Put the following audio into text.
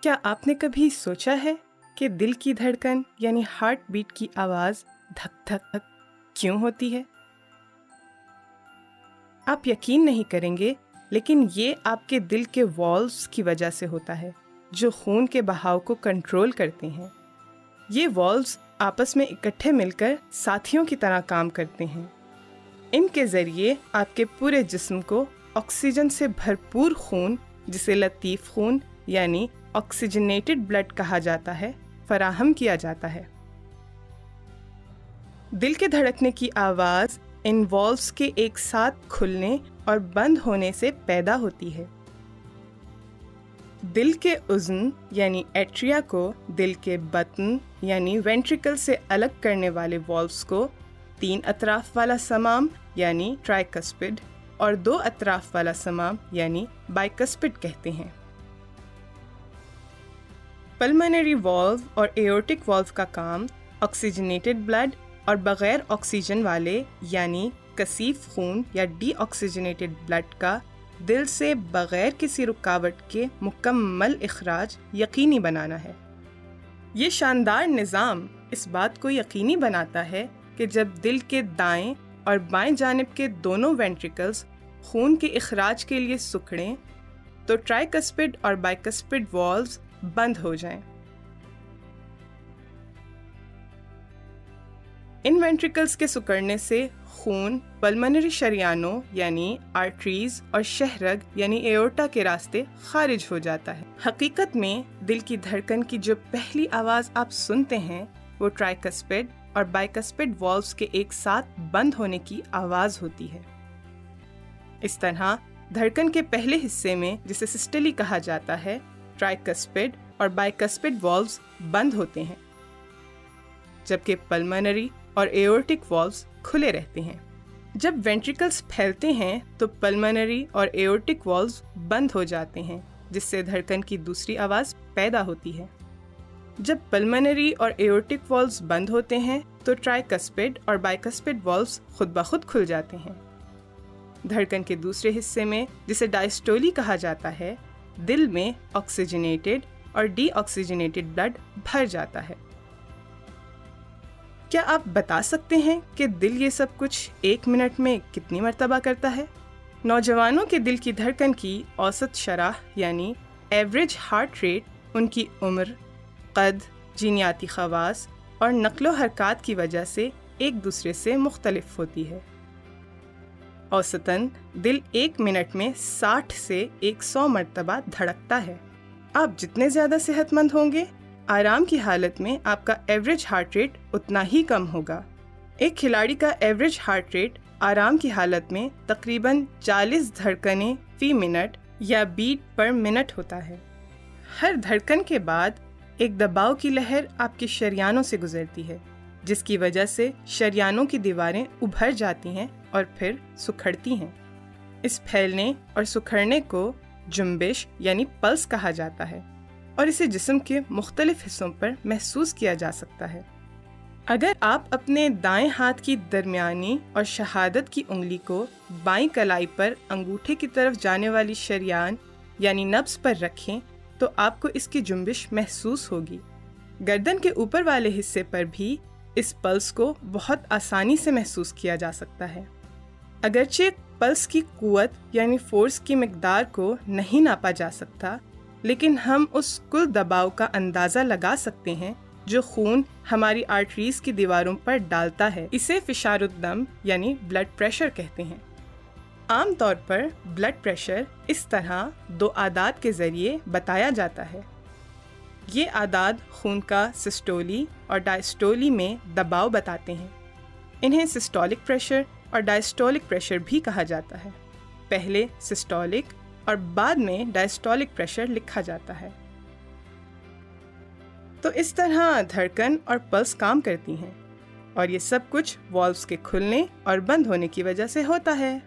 کیا آپ نے کبھی سوچا ہے کہ دل کی دھڑکن یعنی ہارٹ بیٹ کی آواز دھک دھک دھک کیوں ہوتی ہے؟ آپ یقین نہیں کریں گے، لیکن یہ آپ کے دل کے والوز کی وجہ سے ہوتا ہے جو خون کے بہاؤ کو کنٹرول کرتے ہیں۔ یہ والوز آپس میں اکٹھے مل کر ساتھیوں کی طرح کام کرتے ہیں۔ ان کے ذریعے آپ کے پورے جسم کو آکسیجن سے بھرپور خون، جسے لطیف خون یعنی آکسیجنیٹڈ بلڈ کہا جاتا ہے، فراہم کیا جاتا ہے۔ دل کے دھڑکنے کی آواز ان والوز کے ایک ساتھ کھلنے اور بند ہونے سے پیدا ہوتی ہے۔ دل کے اذن یعنی ایٹریا کو دل کے بطن یعنی وینٹریکل سے الگ کرنے والے والوز کو 3 اطراف والا صمام یعنی ٹرائیکسپڈ اور 2 اطراف والا صمام یعنی بائیکسپڈ کہتے ہیں۔ پلمونری والو اور ایورٹک والو کا کام آکسیجنیٹڈ بلڈ اور بغیر آکسیجن والے یعنی کثیف خون یا ڈی آکسیجنیٹڈ بلڈ کا دل سے بغیر کسی رکاوٹ کے مکمل اخراج یقینی بنانا ہے۔ یہ شاندار نظام اس بات کو یقینی بناتا ہے کہ جب دل کے دائیں اور بائیں جانب کے دونوں وینٹریکلز خون کے اخراج کے لیے سکڑیں تو ٹرائیکسپڈ اور بائیکسپڈ والوز بند ہو جائیں۔ ان وینٹریکلز کے سکڑنے سے خون پلمونری شریانوں یعنی آرٹریز اور شہرگ یعنی ایورٹا کے راستے خارج ہو جاتا ہے۔ حقیقت میں دل کی دھڑکن کی جو پہلی آواز آپ سنتے ہیں وہ ٹرائیکسپڈ اور بائیکسپڈ والوز کے ایک ساتھ بند ہونے کی آواز ہوتی ہے۔ اس طرح دھڑکن کے پہلے حصے میں، جسے سسٹلی کہا جاتا ہے، ٹرائیکسپڈ اور بائیکسپڈ والوز بند ہوتے ہیں، جبکہ پلمونری اور ایورٹک والوز کھلے رہتے ہیں۔ جب وینٹریکلز پھیلتے ہیں تو پلمونری اور ایورٹک والوز بند ہو جاتے ہیں، جس سے دھڑکن کی دوسری آواز پیدا ہوتی ہے۔ جب پلمونری اور ایورٹک والوز بند ہوتے ہیں تو ٹرائیکسپڈ اور بائیکسپڈ والوز خود بخود کھل جاتے ہیں۔ دھڑکن کے دوسرے حصے میں، جسے ڈائسٹولی کہا جاتا ہے، دل میں آکسیجنیٹڈ اور ڈی آکسیجنیٹڈ بلڈ بھر جاتا ہے۔ کیا آپ بتا سکتے ہیں کہ دل یہ سب کچھ 1 منٹ میں کتنی مرتبہ کرتا ہے؟ نوجوانوں کے دل کی دھڑکن کی اوسط شرح یعنی ایوریج ہارٹ ریٹ ان کی عمر، قد، جینیاتی خواص اور نقل و حرکات کی وجہ سے ایک دوسرے سے مختلف ہوتی ہے۔ اوسطاً دل 1 منٹ میں 60 سے 100 مرتبہ دھڑکتا ہے۔ آپ جتنے زیادہ صحت مند ہوں گے، آرام کی حالت میں آپ کا ایوریج ہارٹ ریٹ اتنا ہی کم ہوگا۔ ایک کھلاڑی کا ایوریج ہارٹ ریٹ آرام کی حالت میں تقریباً 40 دھڑکنیں فی منٹ یا بیٹ پر منٹ ہوتا ہے۔ ہر دھڑکن کے بعد ایک دباؤ کی لہر آپ کے شریانوں سے گزرتی ہے، جس کی وجہ سے شریانوں کی دیواریں ابھر جاتی ہیں اور پھر سکھڑتی ہیں۔ اس پھیلنے اور سکھڑنے کو جنبش یعنی پلس کہا جاتا ہے اور اسے جسم کے مختلف حصوں پر محسوس کیا جا سکتا ہے۔ اگر آپ اپنے دائیں ہاتھ کی درمیانی اور شہادت کی انگلی کو بائیں کلائی پر انگوٹھے کی طرف جانے والی شریان یعنی نبض پر رکھیں تو آپ کو اس کی جنبش محسوس ہوگی۔ گردن کے اوپر والے حصے پر بھی اس پلس کو بہت آسانی سے محسوس کیا جا سکتا ہے۔ اگرچہ پلس کی قوت یعنی فورس کی مقدار کو نہیں ناپا جا سکتا، لیکن ہم اس کل دباؤ کا اندازہ لگا سکتے ہیں جو خون ہماری آرٹریز کی دیواروں پر ڈالتا ہے۔ اسے فشار الدم یعنی بلڈ پریشر کہتے ہیں۔ عام طور پر بلڈ پریشر اس طرح 2 اعداد کے ذریعے بتایا جاتا ہے۔ یہ اعداد خون کا سسٹولی اور ڈائسٹولی میں دباؤ بتاتے ہیں۔ انہیں سسٹولک پریشر اور ڈائسٹولک پریشر بھی کہا جاتا ہے۔ پہلے سسٹولک اور بعد میں ڈائسٹولک پریشر لکھا جاتا ہے۔ تو اس طرح دھڑکن اور پلس کام کرتی ہیں، اور یہ سب کچھ والوز کے کھلنے اور بند ہونے کی وجہ سے ہوتا ہے۔